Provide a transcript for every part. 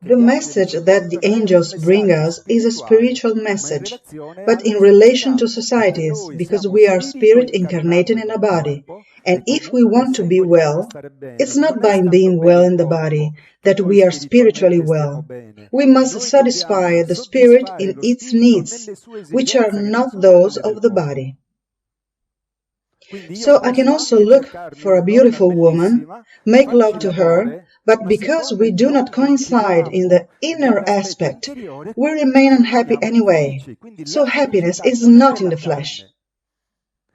The message that the angels bring us is a spiritual message, but in relation to societies, because we are spirit incarnated in a body. And if we want to be well, it's not by being well in the body that we are spiritually well. We must satisfy the spirit in its needs, which are not those of the body. So I can also look for a beautiful woman, make love to her, but because we do not coincide in the inner aspect, we remain unhappy anyway. So happiness is not in the flesh.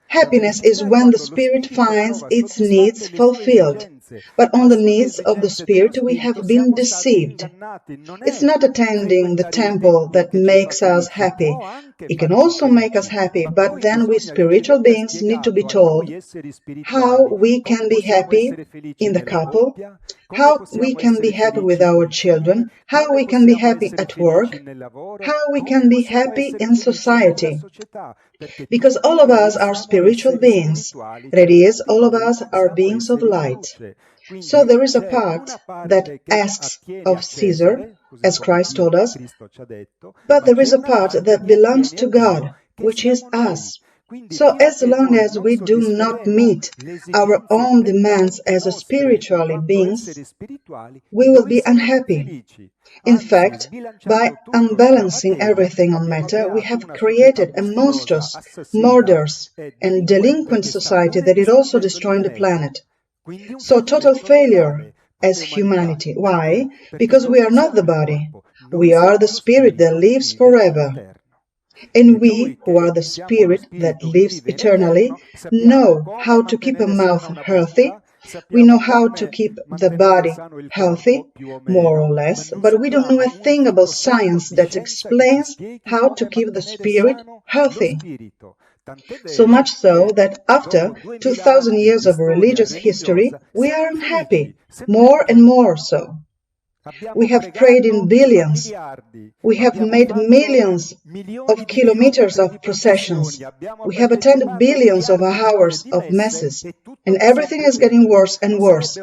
Happiness is when the spirit finds its needs fulfilled, but on the needs of the spirit we have been deceived. It's not attending the temple that makes us happy. It can also make us happy, but then we spiritual beings need to be told how we can be happy in the couple, how we can be happy with our children, how we can be happy at work, how we can be happy in society. Because all of us are spiritual beings, that is, all of us are beings of light. So there is a part that asks of Caesar, as Christ told us, but there is a part that belongs to God, which is us. So as long as we do not meet our own demands as spiritual beings, we will be unhappy. In fact, by unbalancing everything on matter, we have created a monstrous, murderous, and delinquent society that is also destroying the planet. So total failure as humanity. Why? Because we are not the body. We are the spirit that lives forever. And we, who are the spirit that lives eternally, know how to keep a mouth healthy. We know how to keep the body healthy, more or less, but we don't know a thing about science that explains how to keep the spirit healthy. So much so that after 2,000 years of religious history, we are unhappy, more and more so. We have prayed in billions. We have made millions of kilometers of processions. We have attended billions of hours of masses. And everything is getting worse and worse.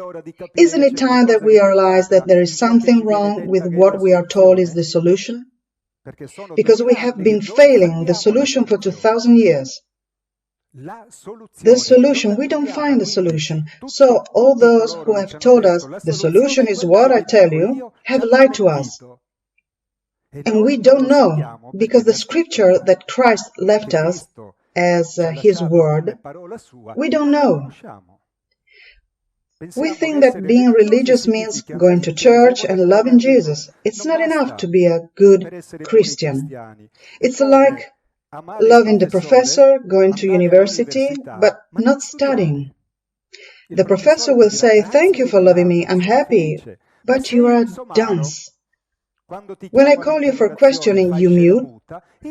Isn't it time that we realize that there is something wrong with what we are told is the solution? Because we have been failing the solution for 2,000 years. The solution, we don't find the solution. So all those who have told us the solution is what I tell you have lied to us. And we don't know, because the scripture that Christ left us as his word, we don't know. We think that being religious means going to church and loving Jesus. It's not enough to be a good Christian. It's like loving the professor, going to university, but not studying. The professor will say, "Thank you for loving me, I'm happy," but you are a dunce. When I call you for questioning, you mute,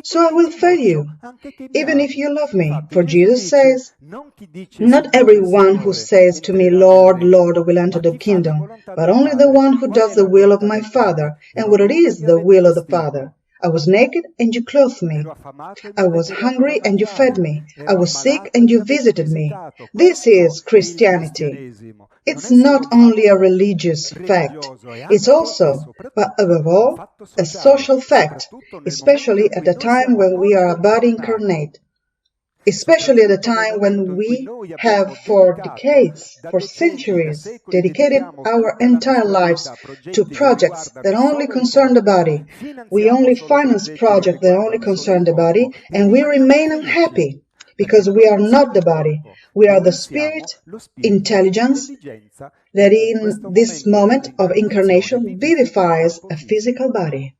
so I will fail you, even if you love me. For Jesus says, "Not everyone who says to me, 'Lord, Lord,' will enter the kingdom, but only the one who does the will of my Father." And what it is, the will of the Father? I was naked and you clothed me. I was hungry and you fed me. I was sick and you visited me. This is Christianity. It's not only a religious fact. It's also, but above all, a social fact, especially at the time when we are a body incarnate. Especially at a time when we have for decades, for centuries, dedicated our entire lives to projects that only concern the body. We only finance projects that only concern the body, and we remain unhappy because we are not the body. We are the spirit, intelligence, that in this moment of incarnation vivifies a physical body.